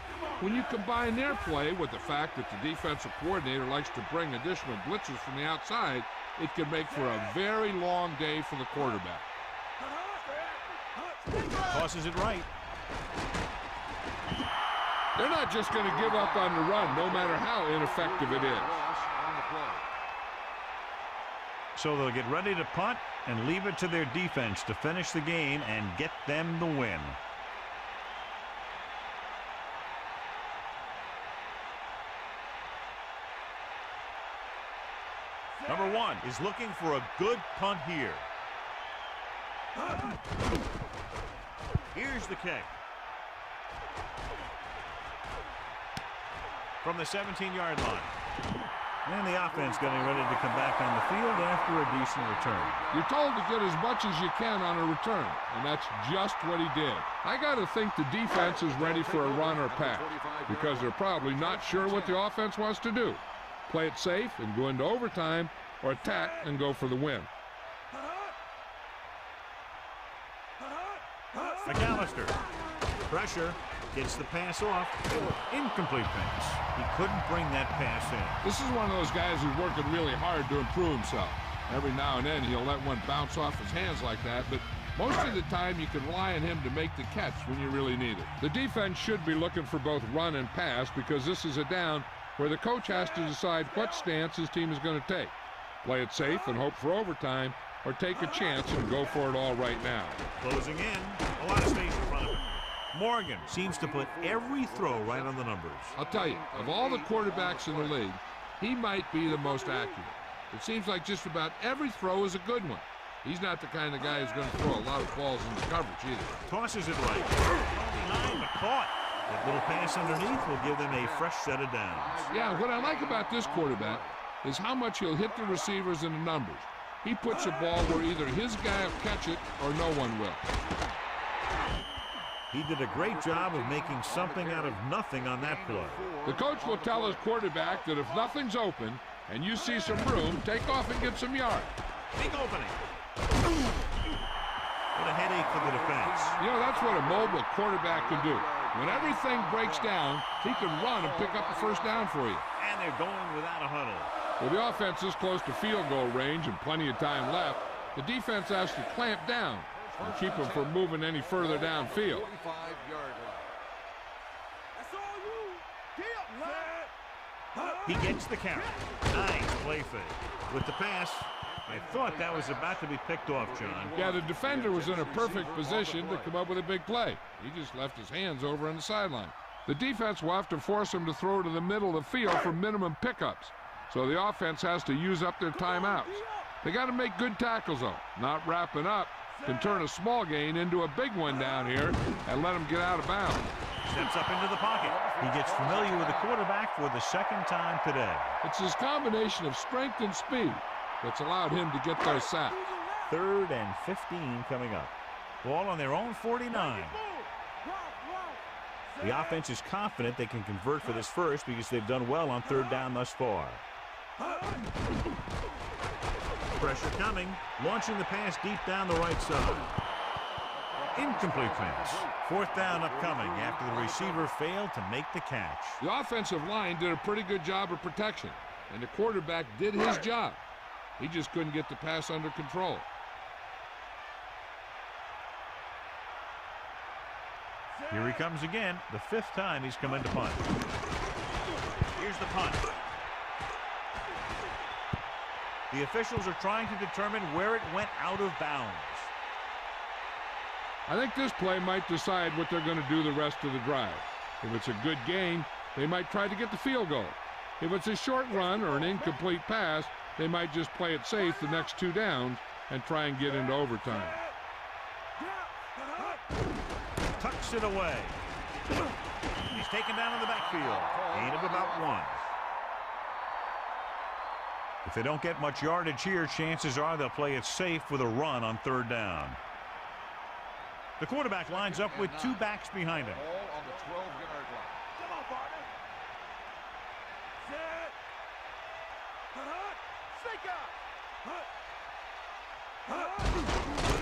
When you combine their play with the fact that the defensive coordinator likes to bring additional blitzes from the outside, it can make for a very long day for the quarterback. Tosses it right. They're not just going to give up on the run, no matter how ineffective it is. Loss on the So they'll get ready to punt and leave it to their defense to finish the game and get them the win. Number 1 is looking for a good punt here. Here's the kick. From the 17-yard line. And the offense getting ready to come back on the field after a decent return. You're told to get as much as you can on a return, and that's just what he did. I got to think the defense is ready for a run or pass because they're probably not sure what the offense wants to do. Play it safe and go into overtime, or attack and go for the win. McAllister. Pressure. Gets the pass off. Incomplete pass. He couldn't bring that pass in. This is one of those guys who's working really hard to improve himself. Every now and then he'll let one bounce off his hands like that, but most of the time you can rely on him to make the catch when you really need it. The defense should be looking for both run and pass because this is a down where the coach has to decide what stance his team is going to take. Play it safe and hope for overtime, or take a chance and go for it all right now. Closing in. A lot of space in front of him. Morgan seems to put every throw right on the numbers. I'll tell you, of all the quarterbacks in the league, he might be the most accurate. It seems like just about every throw is a good one. He's not the kind of guy who's going to throw a lot of balls into coverage either. Tosses it right. 29, but caught. That little pass underneath will give them a fresh set of downs. Yeah, what I like about this quarterback is how much he'll hit the receivers in the numbers. He puts a ball where either his guy will catch it or no one will. He did a great job of making something out of nothing on that play. The coach will tell his quarterback that if nothing's open and you see some room, take off and get some yards. Big opening. What a headache for the defense. You know, that's what a mobile quarterback can do. When everything breaks down, he can run and pick up a first down for you. And they're going without a huddle. With the offense this close to field goal range and plenty of time left, the defense has to clamp down and keep them from moving any further downfield. He gets the count. Nice play fake. With the pass, I thought that was about to be picked off, John. Yeah, the defender was in a perfect position to come up with a big play. He just left his hands over on the sideline. The defense will have to force him to throw to the middle of the field for minimum pickups. So the offense has to use up their timeouts. They got to make good tackles, though. Not wrapping up can turn a small gain into a big one down here and let him get out of bounds. Steps up into the pocket. He gets familiar with the quarterback for the second time today. It's his combination of strength and speed that's allowed him to get those sacks. 3rd and 15 coming up. Ball on their own 49. The offense is confident they can convert for this first because they've done well on 3rd down thus far. Pressure coming. Launching the pass deep down the right side. Incomplete pass. 4th down upcoming after the receiver failed to make the catch. The offensive line did a pretty good job of protection, and the quarterback did his job. He just couldn't get the pass under control. Here he comes again, the 5th time he's come into punt. Here's the punt. The officials are trying to determine where it went out of bounds. I think this play might decide what they're going to do the rest of the drive. If it's a good gain, they might try to get the field goal. If it's a short run or an incomplete pass, they might just play it safe the next 2 downs and try and get into overtime. Tucks it away. He's taken down in the backfield. Gain of about 1. If they don't get much yardage here, chances are they'll play it safe with a run on 3rd down. The quarterback lines up with 2 backs behind him. Ball on the 12-yard line. Come on, partner. Set. Snake out.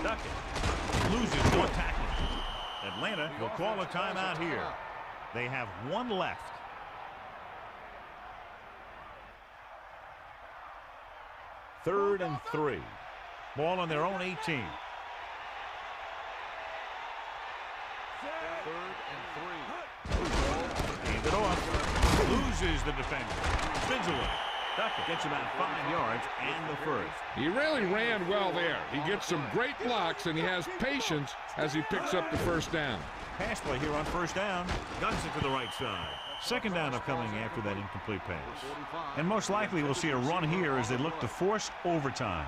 Duckett loses 1 tackle. Atlanta will call a timeout here. They have 1 left. Third and 3. Ball on their own 18. 3rd and 3. Hand it off. Loses the defender. Spins away. Duckett gets about 5 yards and the first. He really ran well there. He gets some great blocks, and he has patience as he picks up the first down. Pass play here on first down. Guns it to the right side. Second down upcoming after that incomplete pass. And most likely we'll see a run here as they look to force overtime.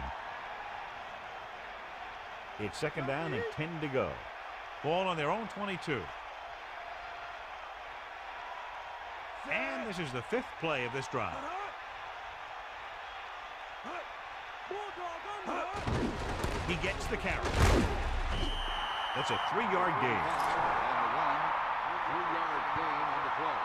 It's second down and 10 to go. Ball on their own 22. And this is the 5th play of this drive. He gets the carry. That's a 3-yard gain. On the run, 3-yard gain on the play.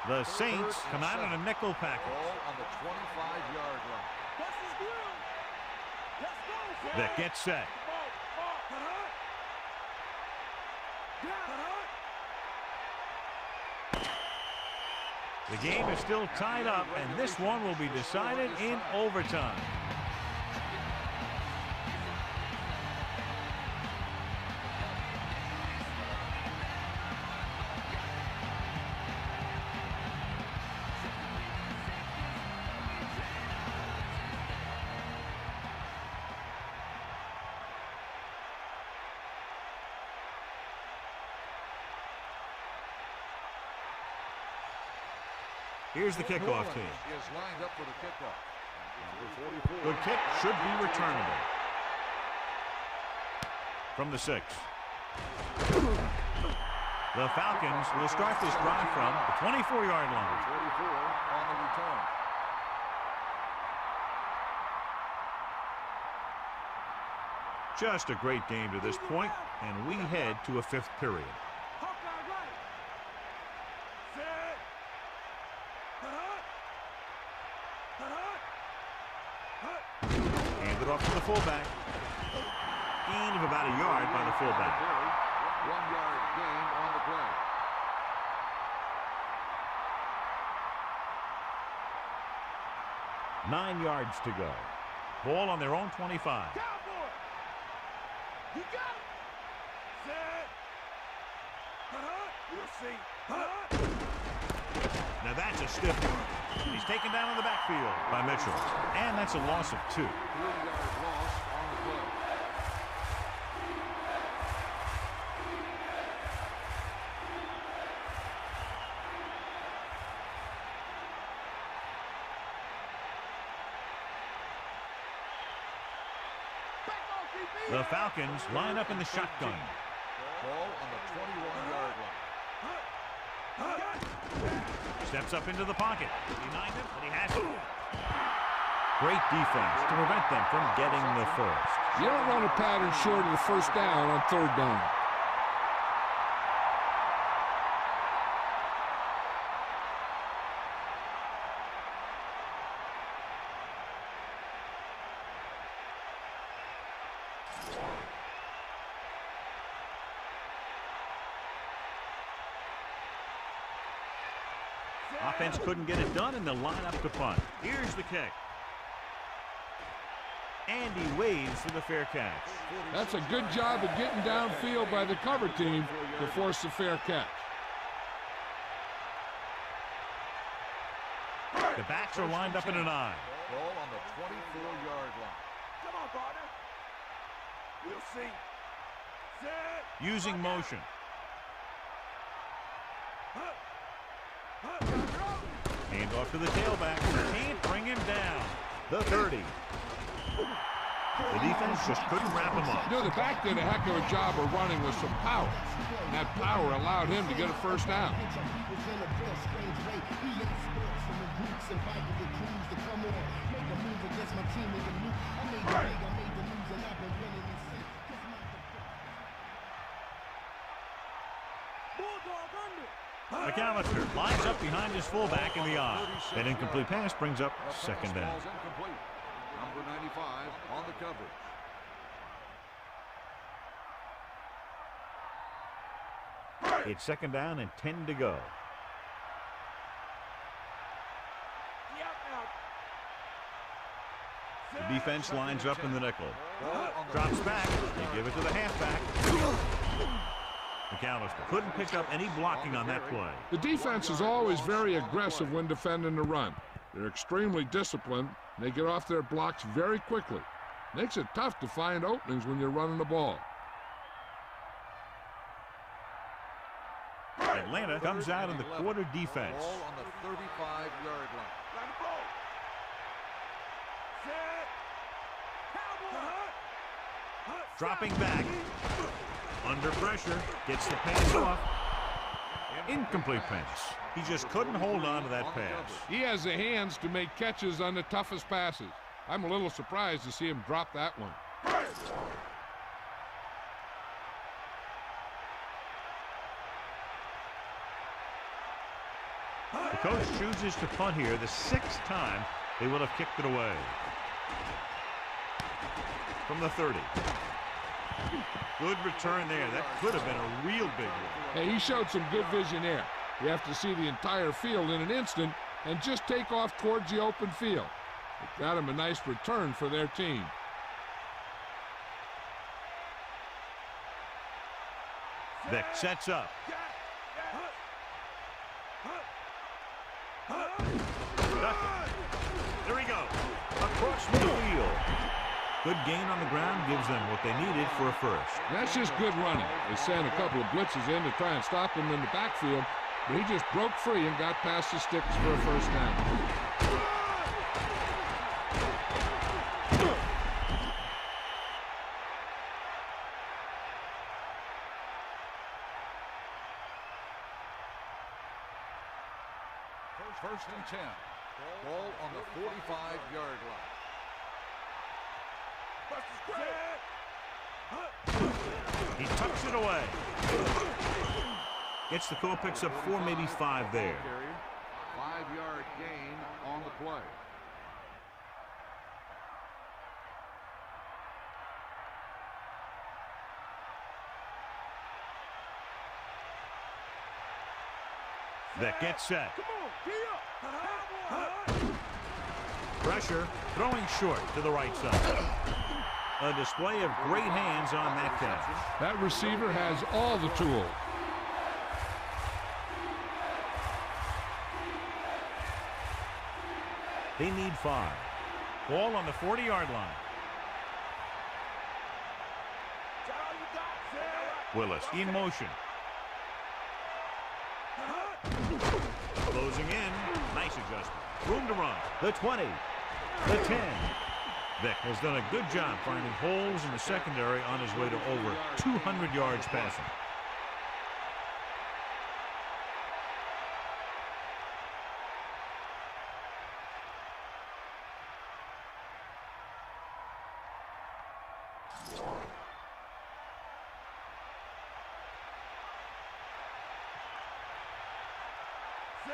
The Saints come out in a nickel package. Ball on the 25-yard line. That gets set. The game is still tied up, and this one will be decided in overtime. Here's the kickoff team. Is lined up for the kickoff. The kick should be returnable. From the 6. The Falcons will start this drive from the 24-yard line. 44 on the return. Just a great game to this point, and we head to a 5th period. Hand it off to the fullback. Gain of about a yard by the fullback. 1-yard gain on the play. Nine yards to go. Ball on their own 25. You got it. Set. We'll see. Now that's a stiff one. He's taken down in the backfield by Mitchell. And that's a loss of 2. 3-yard loss on the play. The Falcons line up in the shotgun. Ball on the 21-yard line. Steps up into the pocket. Behind him, but he has it. Great defense to prevent them from getting the first. You don't run a pattern short of the first down on 3rd down. Offense couldn't get it done, and they'll line up to punt. Here's the kick. And he waves for the fair catch. That's a good job of getting downfield by the cover team to force the fair catch. The backs are lined up in an eye. Ball on the 24-yard line. Come on, partner. We'll see. Set. Using motion. Hand off to the tailback. Can't bring him down. The 30. The defense just couldn't wrap him up. You know, the back did a heck of a job of running with some power. And that power allowed him to get a first down. McAllister lines up behind his fullback in the eye. That incomplete pass brings up second down. Incomplete. Number 95 on the coverage. It's second down and 10 to go. The defense lines up in the nickel. Drops back. They give it to the halfback. McAllister couldn't pick up any blocking on that play. The defense is always very aggressive when defending the run. They're extremely disciplined, and they get off their blocks very quickly. Makes it tough to find openings when you're running the ball. Atlanta comes out in the quarter defense. Ball on the 35-yard line. Dropping back. Under pressure. Gets the pass off. Incomplete pass. He just couldn't hold on to that pass. He has the hands to make catches on the toughest passes. I'm a little surprised to see him drop that one. The coach chooses to punt here the 6th time they will have kicked it away. From the 30. Good return there. That could have been a real big one. Hey, he showed some good vision there. You have to see the entire field in an instant and just take off towards the open field. It got him a nice return for their team. Vick sets up. There he goes. Across midfield. Good gain on the ground gives them what they needed for a first. That's just good running. They sent a couple of blitzes in to try and stop him in the backfield, but he just broke free and got past the sticks for a first down. First and 10. Ball on the 45-yard line. He tucks it away. Gets the call, picks up 4, maybe 5 there. 5-yard gain on the play. That gets set. Pressure, throwing short to the right side. A display of great hands on that catch. That receiver has all the tools. They need 5. Ball on the 40-yard line. Willis in motion. Closing in. Nice adjustment. Room to run. The 20. The 10. Vick has done a good job finding holes in the secondary on his way to over 200 yards passing.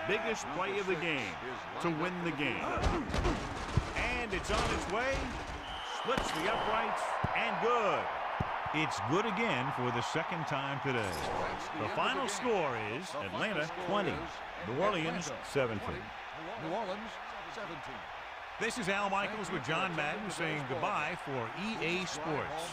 Biggest play of the game to win the game. And it's on its way. Splits the uprights and good. It's good again for the 2nd time today. The final score is Atlanta 20, New Orleans 17. New Orleans 17. This is Al Michaels with John Madden saying goodbye for EA Sports.